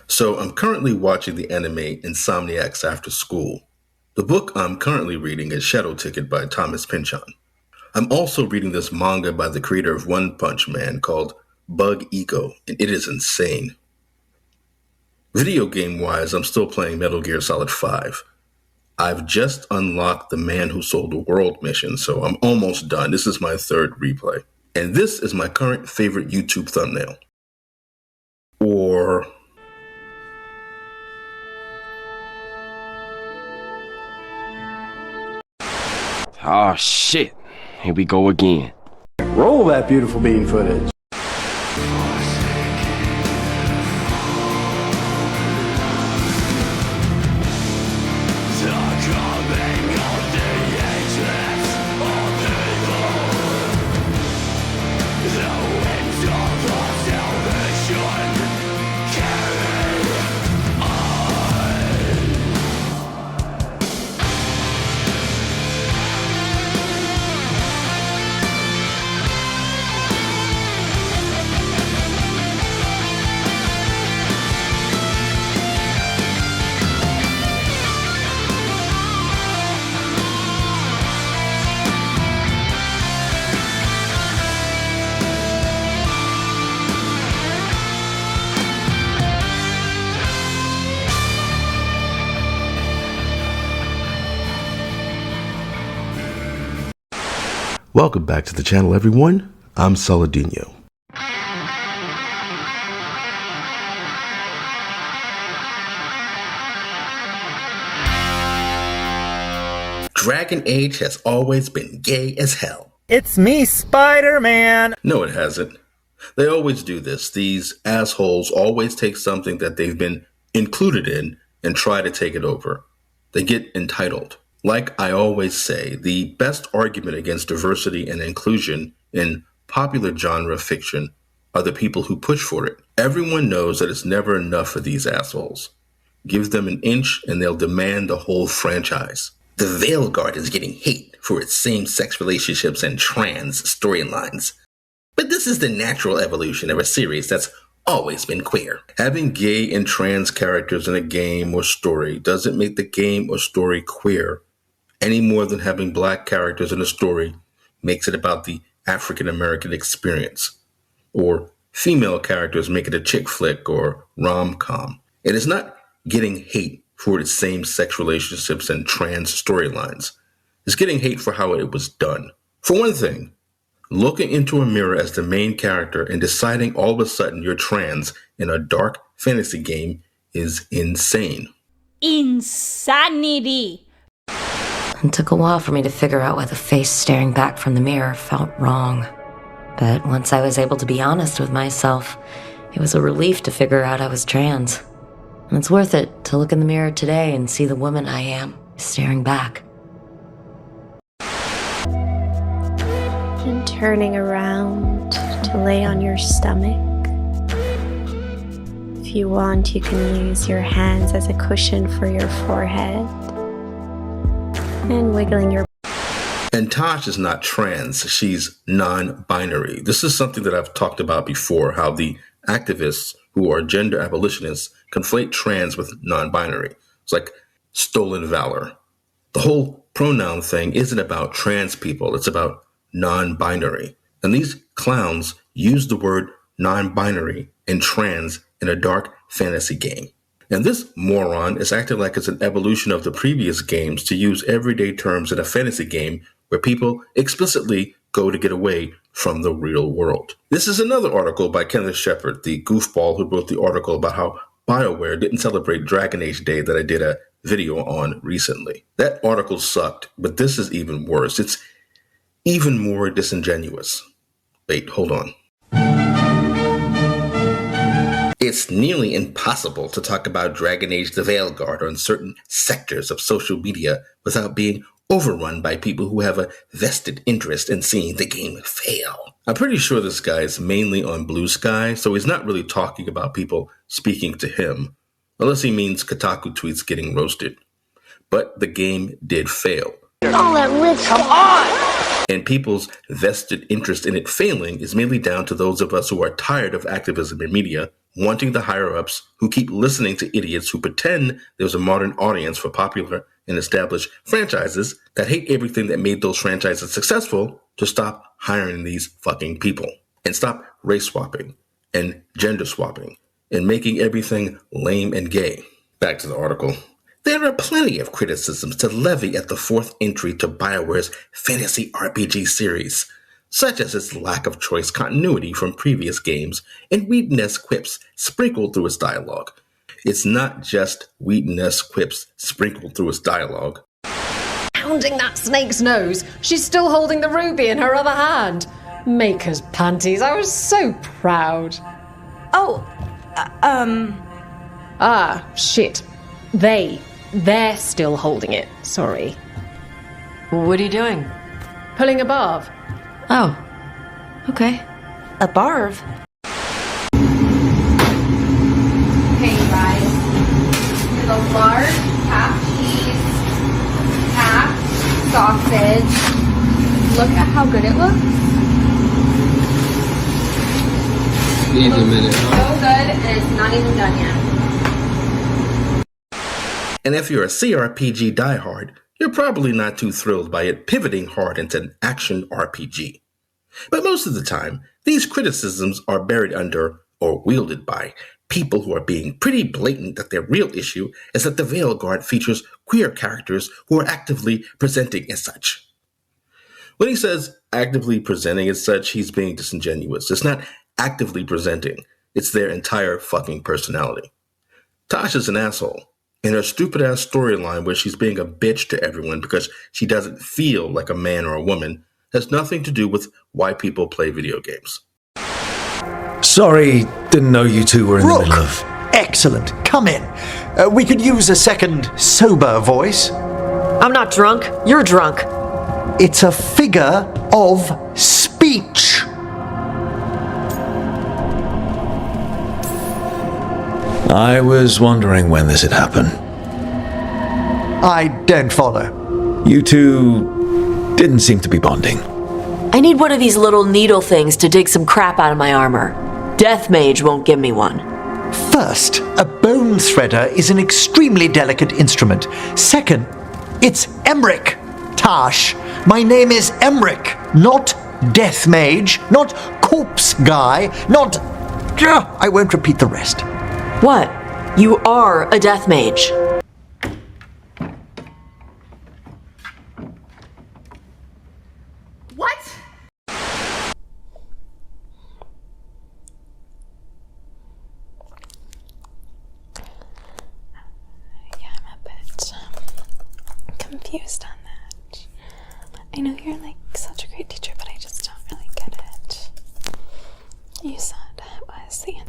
So I'm currently watching the anime Insomniacs After School. The book I'm currently reading is Shadow Ticket by Thomas Pynchon. I'm also reading this manga by the creator of One Punch Man called Bug Ego, and it is insane. Video game-wise, I'm still playing Metal Gear Solid 5. I've just unlocked the Man Who Sold the World mission, so I'm almost done. This is my third replay. And this is my current favorite YouTube thumbnail. Or... Oh shit, here we go again. Roll that beautiful bean footage. Welcome back to the channel, everyone. I'm Saladino. Dragon Age has always been gay as hell. It's me, Spider-Man! No, it hasn't. They always do this. These assholes always take something that they've been included in and try to take it over. They get entitled. Like I always say, the best argument against diversity and inclusion in popular genre fiction are the people who push for it. Everyone knows that it's never enough for these assholes. Give them an inch and they'll demand the whole franchise. The Veil Guard is getting hate for its same-sex relationships and trans storylines. But this is the natural evolution of a series that's always been queer. Having gay and trans characters in a game or story doesn't make the game or story queer any more than having black characters in a story makes it about the African American experience, or female characters make it a chick flick or rom-com. It is not getting hate for its same-sex relationships and trans storylines. It's getting hate for how it was done. For one thing, looking into a mirror as the main character and deciding all of a sudden you're trans in a dark fantasy game is insane. Insanity! It took a while for me to figure out why the face staring back from the mirror felt wrong. But once I was able to be honest with myself, it was a relief to figure out I was trans. And it's worth it to look in the mirror today and see the woman I am staring back. And turning around to lay on your stomach. If you want, you can use your hands as a cushion for your forehead. And wiggling your... And Tosh is not trans, she's non-binary. This is something that I've talked about before, how the activists who are gender abolitionists conflate trans with non-binary. It's like stolen valor. The whole pronoun thing isn't about trans people, it's about non-binary. And these clowns use the word non-binary and trans in a dark fantasy game. And this moron is acting like it's an evolution of the previous games to use everyday terms in a fantasy game where people explicitly go to get away from the real world. This is another article by Kenneth Shepard, the goofball who wrote the article about how Bioware didn't celebrate Dragon Age Day that I did a video on recently. That article sucked, but this is even worse. It's even more disingenuous. Wait, hold on. It's nearly impossible to talk about Dragon Age the Veilguard on certain sectors of social media without being overrun by people who have a vested interest in seeing the game fail. I'm pretty sure this guy is mainly on Blue Sky, so he's not really talking about people speaking to him, unless he means Kotaku tweets getting roasted. But the game did fail. All that rich, come on! And people's vested interest in it failing is mainly down to those of us who are tired of activism in media wanting the higher-ups who keep listening to idiots who pretend there's a modern audience for popular and established franchises that hate everything that made those franchises successful to stop hiring these fucking people and stop race swapping and gender swapping and making everything lame and gay. Back to the article. There are plenty of criticisms to levy at the fourth entry to Bioware's fantasy RPG series, such as its lack of choice continuity from previous games and Wheaton-esque quips sprinkled through its dialogue. It's not just Wheaton-esque quips sprinkled through its dialogue. Pounding that snake's nose, she's still holding the ruby in her other hand. Maker's panties, I was so proud. Shit. They're still holding it, sorry. What are you doing? Pulling a barb. Oh, okay. A barv? Okay, you guys. There's a large half cheese, half sausage. Look at how good it looks. Needs a minute, huh? So good, and it's not even done yet. And if you're a CRPG diehard, you're probably not too thrilled by it pivoting hard into an action RPG. But most of the time, these criticisms are buried under or wielded by people who are being pretty blatant that their real issue is that the Veilguard features queer characters who are actively presenting as such. When he says actively presenting as such, he's being disingenuous. It's not actively presenting. It's their entire fucking personality. Tasha's an asshole. And her stupid-ass storyline where she's being a bitch to everyone because she doesn't feel like a man or a woman has nothing to do with why people play video games. Sorry, didn't know you two were in the middle of... Excellent. Come in. We could use a second sober voice. I'm not drunk. You're drunk. It's a figure of speech. I was wondering when this had happened. I don't follow. You two didn't seem to be bonding. I need one of these little needle things to dig some crap out of my armor. Death Mage won't give me one. First, a bone threader is an extremely delicate instrument. Second, it's Emmerich. Tash, my name is Emmerich, not Death Mage, not Corpse Guy, not... I won't repeat the rest. What? You are a death mage. What? Yeah, I'm a bit confused on that. I know you're like such a great teacher, but I just don't really get it. You said it was the end.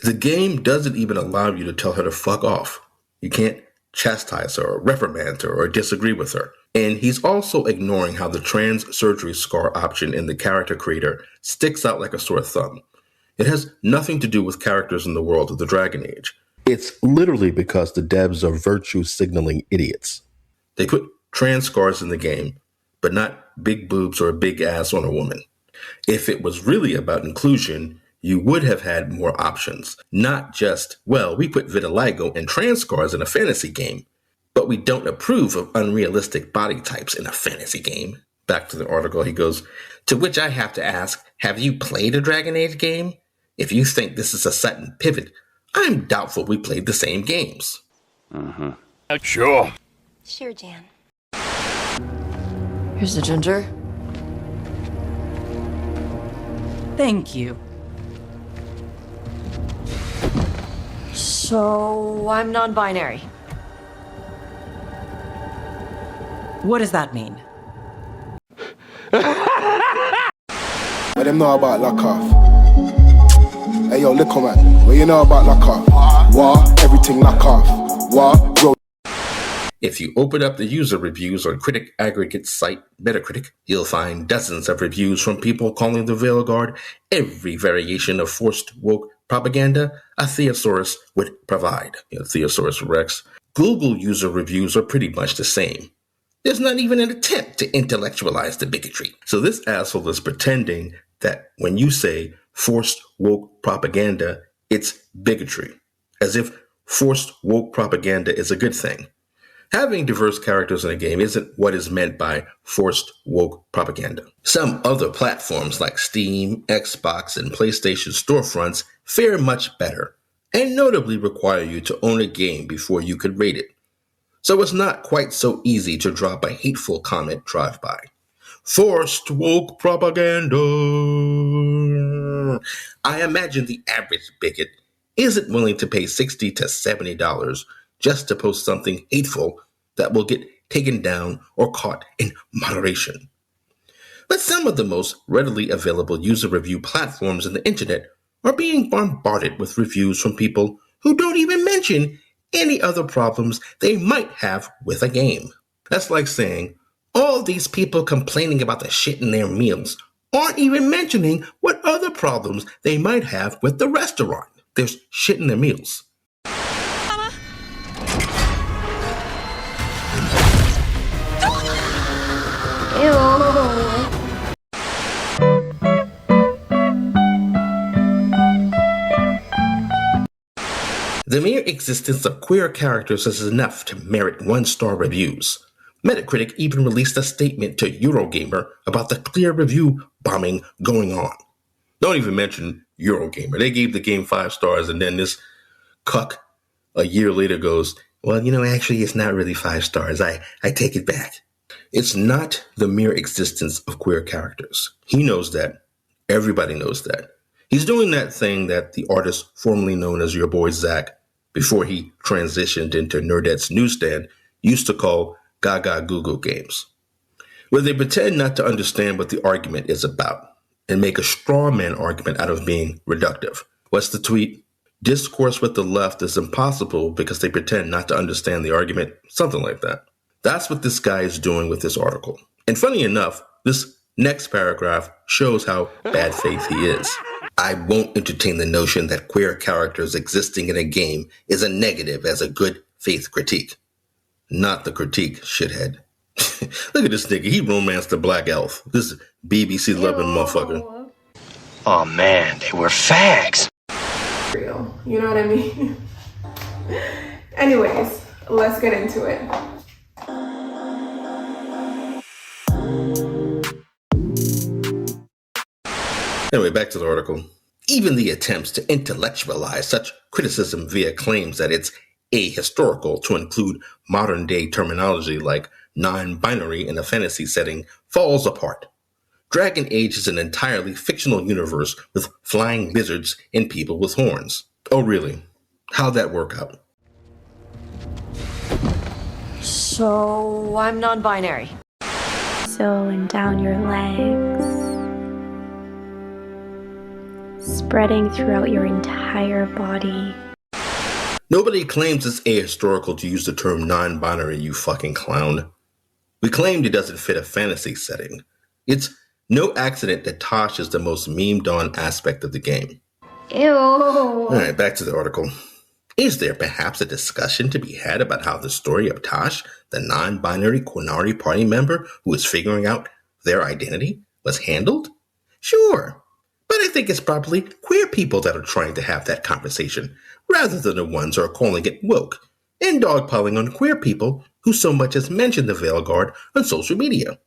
The game doesn't even allow you to tell her to fuck off. You can't chastise her or reprimand her or disagree with her. And he's also ignoring how the trans surgery scar option in the character creator sticks out like a sore thumb. It has nothing to do with characters in the world of the Dragon Age. It's literally because the devs are virtue signaling idiots. They put trans scars in the game, but not big boobs or a big ass on a woman. If it was really about inclusion, you would have had more options. Not just, well, we put vitiligo and trans scars in a fantasy game, but we don't approve of unrealistic body types in a fantasy game. Back to the article, he goes, to which I have to ask, have you played a Dragon Age game? If you think this is a sudden pivot, I'm doubtful we played the same games. Sure. Sure, Jan. Here's the ginger. Thank you. So, I'm non-binary. What does that mean? Let them know about lock off. Hey yo, little man, what you know about lock off? What? Everything lock off. What? Bro. If you open up the user reviews on critic aggregate site Metacritic, you'll find dozens of reviews from people calling the Veilguard every variation of forced woke propaganda a thesaurus would provide. Thesaurus Rex. Google user reviews are pretty much the same. There's not even an attempt to intellectualize the bigotry. So this asshole is pretending that when you say forced woke propaganda, It's bigotry, as if forced woke propaganda is a good thing. Having diverse characters in a game isn't what is meant by forced woke propaganda. Some other platforms like Steam, Xbox, and PlayStation storefronts fare much better, and notably require you to own a game before you could rate it. So it's not quite so easy to drop a hateful comment drive-by. Forced woke propaganda. I imagine the average bigot isn't willing to pay $60 to $70 just to post something hateful that will get taken down or caught in moderation. But some of the most readily available user review platforms on the internet are being bombarded with reviews from people who don't even mention any other problems they might have with a game. That's like saying, all these people complaining about the shit in their meals aren't even mentioning what other problems they might have with the restaurant. There's shit in their meals. The mere existence of queer characters is enough to merit 1-star reviews. Metacritic even released a statement to Eurogamer about the clear review bombing going on. Don't even mention Eurogamer. They gave the game 5 stars, and then this cuck a year later goes, well, actually it's not really 5 stars. I take it back. It's not the mere existence of queer characters. He knows that. Everybody knows that. He's doing that thing that the artist formerly known as Your Boy Zach, before he transitioned into Nerdette's newsstand, used to call Gaga Google games, where they pretend not to understand what the argument is about and make a straw man argument out of being reductive. What's the tweet? Discourse with the left is impossible because they pretend not to understand the argument, something like that. That's what this guy is doing with this article. And funny enough, this next paragraph shows how bad faith he is. I won't entertain the notion that queer characters existing in a game is a negative as a good faith critique. Not the critique, shithead. Look at this nigga. He romanced a black elf. This BBC loving motherfucker. Oh man, they were fags. Real, you know what I mean? Anyways, let's get into it. Anyway, back to the article. Even the attempts to intellectualize such criticism via claims that it's ahistorical to include modern-day terminology like non-binary in a fantasy setting falls apart. Dragon Age is an entirely fictional universe with flying lizards and people with horns. Oh, really? How'd that work out? So, I'm non-binary. So, and down your legs, spreading throughout your entire body. Nobody claims it's ahistorical to use the term non-binary, you fucking clown. We claimed it doesn't fit a fantasy setting. It's no accident that Tosh is the most memed-on aspect of the game. Ew. Alright, back to the article. Is there perhaps a discussion to be had about how the story of Tosh, the non-binary Qunari party member who is figuring out their identity, was handled? Sure. But I think it's probably queer people that are trying to have that conversation, rather than the ones who are calling it woke, and dogpiling on queer people who so much as mention the Veil Guard on social media.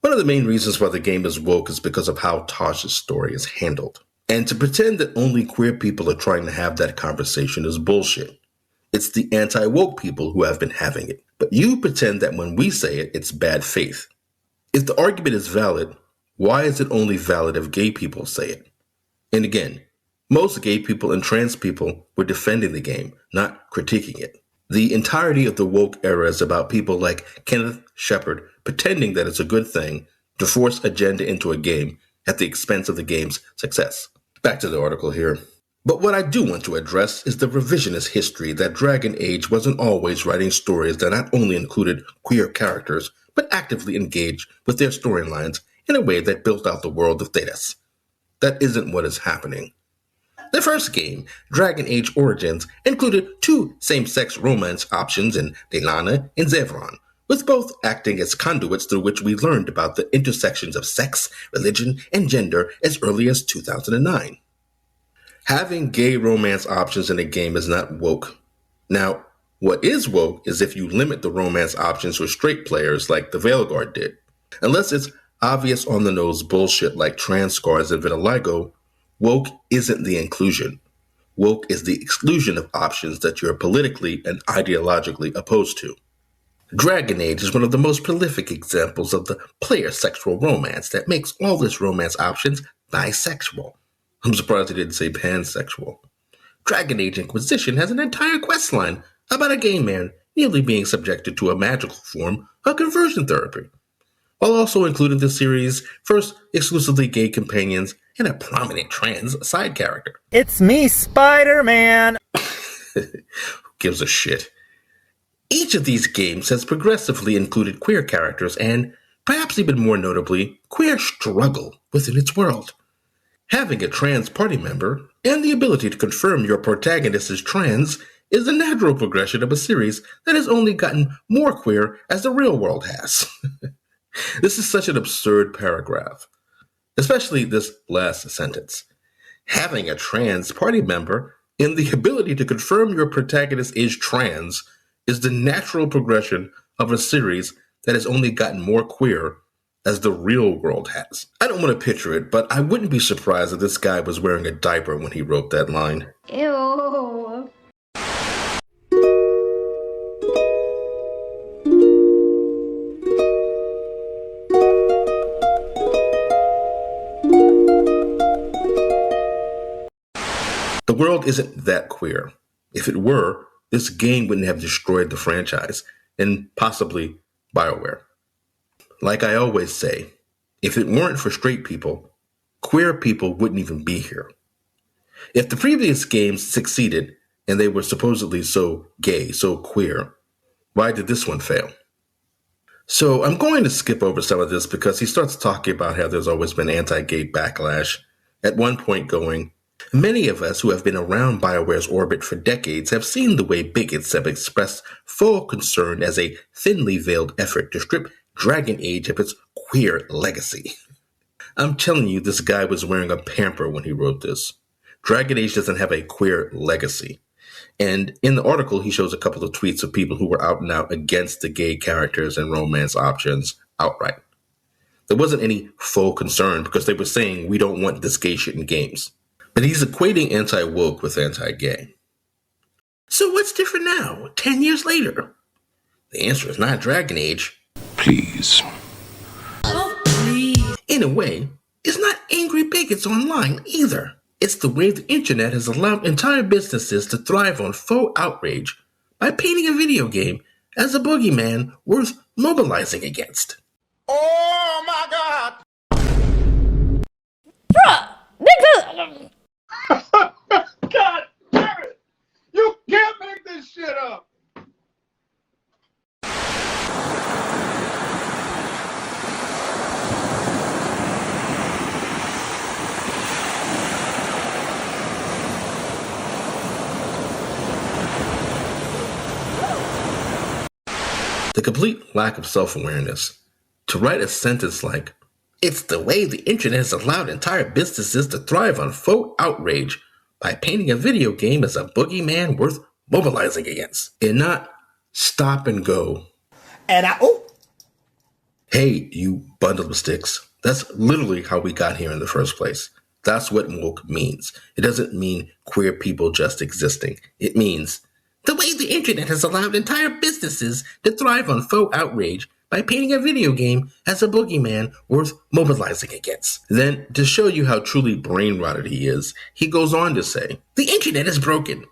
One of the main reasons why the game is woke is because of how Tosh's story is handled. And to pretend that only queer people are trying to have that conversation is bullshit. It's the anti-woke people who have been having it. But you pretend that when we say it, it's bad faith. If the argument is valid, why is it only valid if gay people say it? And again, most gay people and trans people were defending the game, not critiquing it. The entirety of the woke era is about people like Kenneth Shepard pretending that it's a good thing to force agenda into a game at the expense of the game's success. Back to the article here. But what I do want to address is the revisionist history that Dragon Age wasn't always writing stories that not only included queer characters, but actively engaged with their storylines in a way that built out the world of Thedas. That isn't what is happening. The first game, Dragon Age Origins, included 2 same-sex romance options in Delana and Zevron, with both acting as conduits through which we learned about the intersections of sex, religion, and gender as early as 2009. Having gay romance options in a game is not woke. Now, what is woke is if you limit the romance options for straight players like the Veilguard did. Unless it's obvious on the nose bullshit like trans scars and vitiligo, woke isn't the inclusion. Woke is the exclusion of options that you're politically and ideologically opposed to. Dragon Age is one of the most prolific examples of the player sexual romance that makes all its romance options bisexual. I'm surprised he didn't say pansexual. Dragon Age Inquisition has an entire questline about a gay man nearly being subjected to a magical form of conversion therapy, while also including the series' first exclusively gay companions and a prominent trans side character. It's me, Spider-Man! Who gives a shit? Each of these games has progressively included queer characters and, perhaps even more notably, queer struggle within its world. Having a trans party member and the ability to confirm your protagonist is trans is the natural progression of a series that has only gotten more queer as the real world has. This is such an absurd paragraph, especially this last sentence. Having a trans party member and the ability to confirm your protagonist is trans is the natural progression of a series that has only gotten more queer as the real world has. I don't want to picture it, but I wouldn't be surprised if this guy was wearing a diaper when he wrote that line. Ew. The world isn't that queer. If it were, this game wouldn't have destroyed the franchise, and possibly Bioware. Like I always say, if it weren't for straight people, queer people wouldn't even be here. If the previous games succeeded and they were supposedly so gay, so queer, why did this one fail? So I'm going to skip over some of this because he starts talking about how there's always been anti-gay backlash, at one point going, many of us who have been around BioWare's orbit for decades have seen the way bigots have expressed full concern as a thinly veiled effort to strip Dragon Age of its queer legacy. I'm telling you, this guy was wearing a pamper when he wrote this. Dragon Age doesn't have a queer legacy. And in the article, he shows a couple of tweets of people who were out and out against the gay characters and romance options outright. There wasn't any full concern because they were saying we don't want this gay shit in games. But he's equating anti-woke with anti-gay. So what's different now, 10 years later? The answer is not Dragon Age. Please. In a way, it's not angry bigots online either. It's the way the internet has allowed entire businesses to thrive on faux outrage by painting a video game as a boogeyman worth mobilizing against. Oh my God! Bruh! Nigga! God damn it! You can't make this shit up! The complete lack of self-awareness. To write a sentence like, it's the way the internet has allowed entire businesses to thrive on faux outrage by painting a video game as a boogeyman worth mobilizing against, and not stop and go. Hey, you bundle of sticks. That's literally how we got here in the first place. That's what woke means. It doesn't mean queer people just existing. It means the way the internet has allowed entire businesses to thrive on faux outrage by painting a video game as a boogeyman worth mobilizing against. Then, to show you how truly brain-rotted he is, he goes on to say, the internet is broken,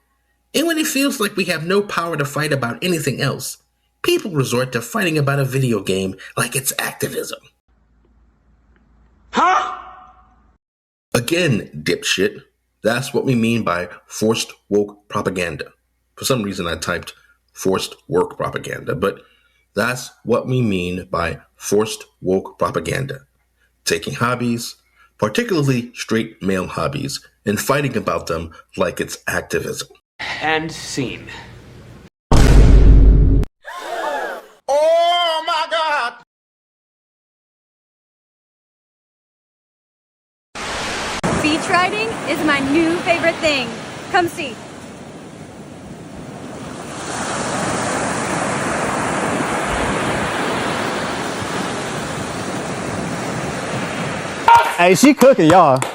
and when it feels like we have no power to fight about anything else, people resort to fighting about a video game like it's activism. Huh? Again, dipshit, that's what we mean by forced woke propaganda. For some reason I typed forced work propaganda, but that's what we mean by forced woke propaganda. Taking hobbies, particularly straight male hobbies, and fighting about them like it's activism. And scene. Oh my God! Feature riding is my new favorite thing. Come see. Hey, she cooking, y'all.